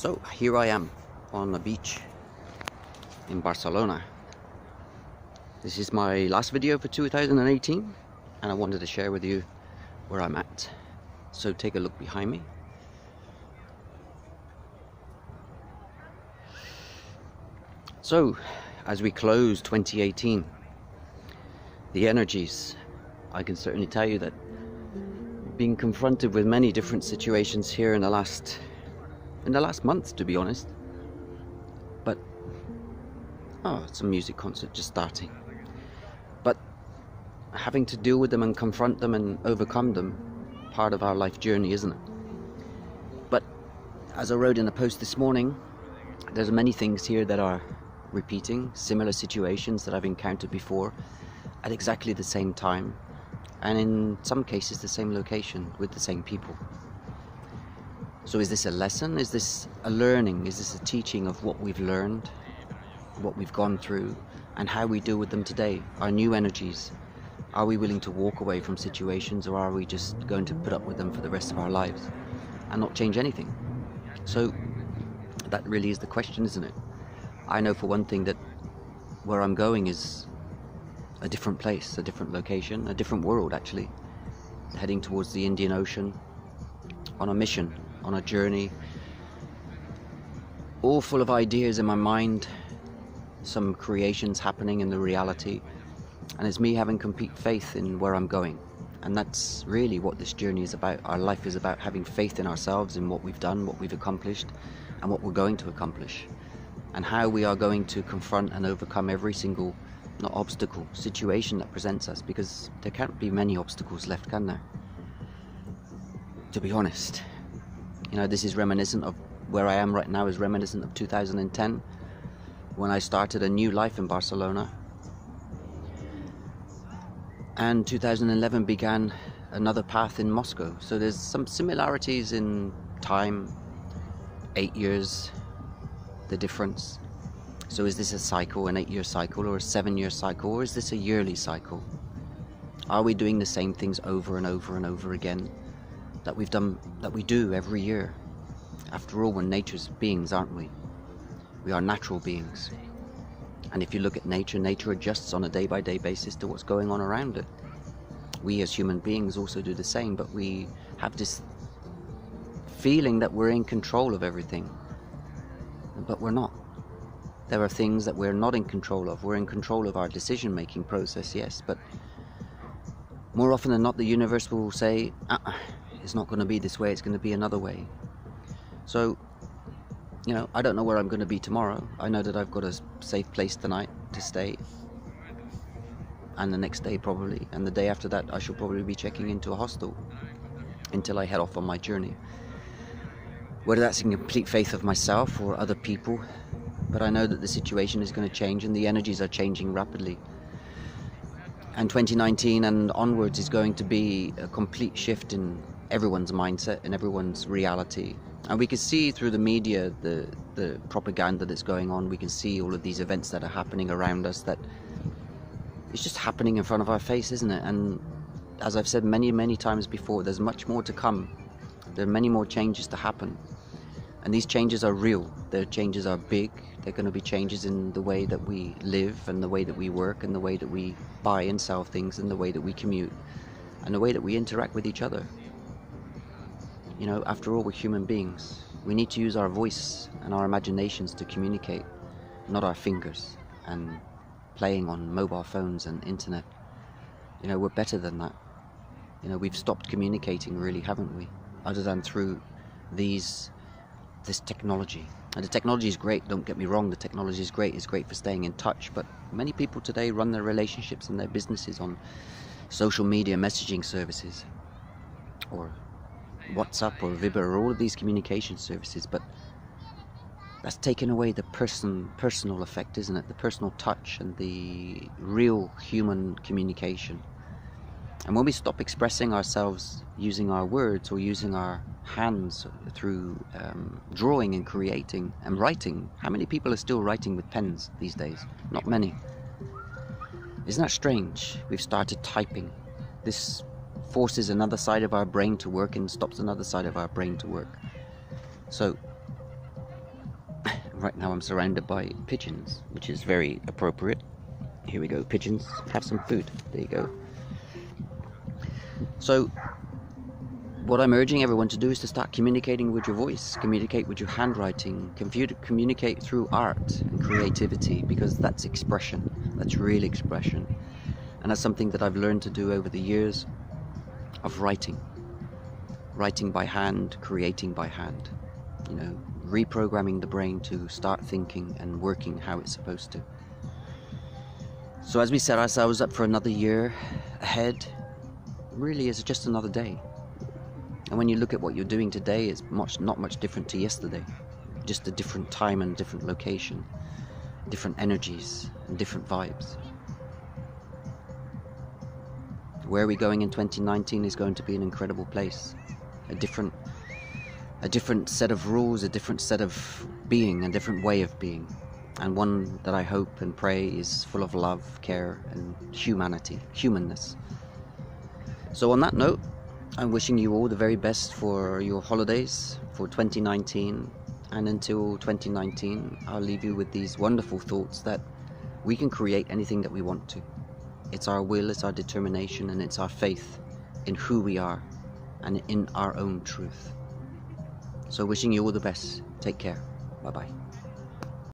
So here I am on the beach in Barcelona. This is my last video for 2018 and I wanted to share with you where I'm at. So take a look behind me. So as we close 2018, the energies, I can certainly tell you that being confronted with many different situations here in the last month, to be honest. But it's a music concert just starting. But having to deal with them and confront them and overcome them, part of our life journey, isn't it? But as I wrote in a post this morning, there's many things here that are repeating, similar situations that I've encountered before at exactly the same time, and in some cases the same location with the same people. So is this a lesson? Is this a learning? Is this a teaching of what we've learned, what we've gone through, and how we deal with them today? Our new energies. Are we willing to walk away from situations, or are we just going to put up with them for the rest of our lives and not change anything? So that really is the question, isn't it? I know for one thing that where I'm going is a different place, a different location, a different world actually. Heading towards the Indian Ocean on a mission, on a journey, all full of ideas in my mind, some creations happening in the reality, and it's me having complete faith in where I'm going. And that's really what this journey is about. Our life is about having faith in ourselves, in what we've done, what we've accomplished, and what we're going to accomplish, and how we are going to confront and overcome every single obstacle, situation that presents us, because there can't be many obstacles left, can there? To be honest. You know, this is reminiscent of where I am right now, is reminiscent of 2010, when I started a new life in Barcelona. And 2011 began another path in Moscow. So there's some similarities in time, 8 years, the difference. So is this a cycle, an 8-year cycle, or a 7-year cycle, or is this a yearly cycle? Are we doing the same things over and over and over again that we do every year? After all, we're nature's beings, aren't we? We are natural beings. And if you look at nature, nature adjusts on a day-by-day basis to what's going on around it. We as human beings also do the same, but we have this feeling that we're in control of everything. But we're not. There are things that we're not in control of. We're in control of our decision-making process, yes, but more often than not, the universe will say, it's not going to be this way, it's going to be another way. So, you know, I don't know where I'm going to be tomorrow. I know that I've got a safe place tonight to stay, and the next day probably, and the day after that I shall probably be checking into a hostel until I head off on my journey. Whether that's in complete faith of myself or other people, but I know that the situation is going to change and the energies are changing rapidly. And 2019 and onwards is going to be a complete shift in everyone's mindset and everyone's reality. And we can see through the media, the propaganda that's going on. We can see all of these events that are happening around us, that it's just happening in front of our face, isn't it? And as I've said many, many times before, there's much more to come. There are many more changes to happen. And these changes are real. Their changes are big. They're going to be changes in the way that we live, and the way that we work, and the way that we buy and sell things, and the way that we commute, and the way that we interact with each other. You know, after all, we're human beings. We need to use our voice and our imaginations to communicate, not our fingers and playing on mobile phones and internet. You know, we're better than that. You know, we've stopped communicating, really, haven't we? Other than through this technology. And the technology is great, don't get me wrong, the technology is great, it's great for staying in touch, but many people today run their relationships and their businesses on social media messaging services, or WhatsApp or Viber, or all of these communication services. But that's taken away the personal effect, isn't it? The personal touch and the real human communication. And when we stop expressing ourselves using our words or using our hands through drawing and creating and writing, how many people are still writing with pens these days? Not many. Isn't that strange? We've started typing. This forces another side of our brain to work and stops another side of our brain to work. So Right now I'm surrounded by pigeons, which is very appropriate. Here we go, pigeons, have some food. There you go. So what I'm urging everyone to do is to start communicating with your voice, communicate with your handwriting, communicate through art and creativity, because that's expression, that's real expression. And that's something that I've learned to do over the years of writing by hand, creating by hand, you know, reprogramming the brain to start thinking and working how it's supposed to. So as we set ourselves up for another year ahead, really is just another day. And when you look at what you're doing today, it's not much different to yesterday. Just a different time and different location, different energies and different vibes. Where we're going in 2019 is going to be an incredible place. A different set of rules, a different set of being, a different way of being. And one that I hope and pray is full of love, care and humanity, humanness. So on that note, I'm wishing you all the very best for your holidays for 2019. And until 2019, I'll leave you with these wonderful thoughts that we can create anything that we want to. It's our will, it's our determination, and it's our faith in who we are and in our own truth. So wishing you all the best. Take care. Bye-bye.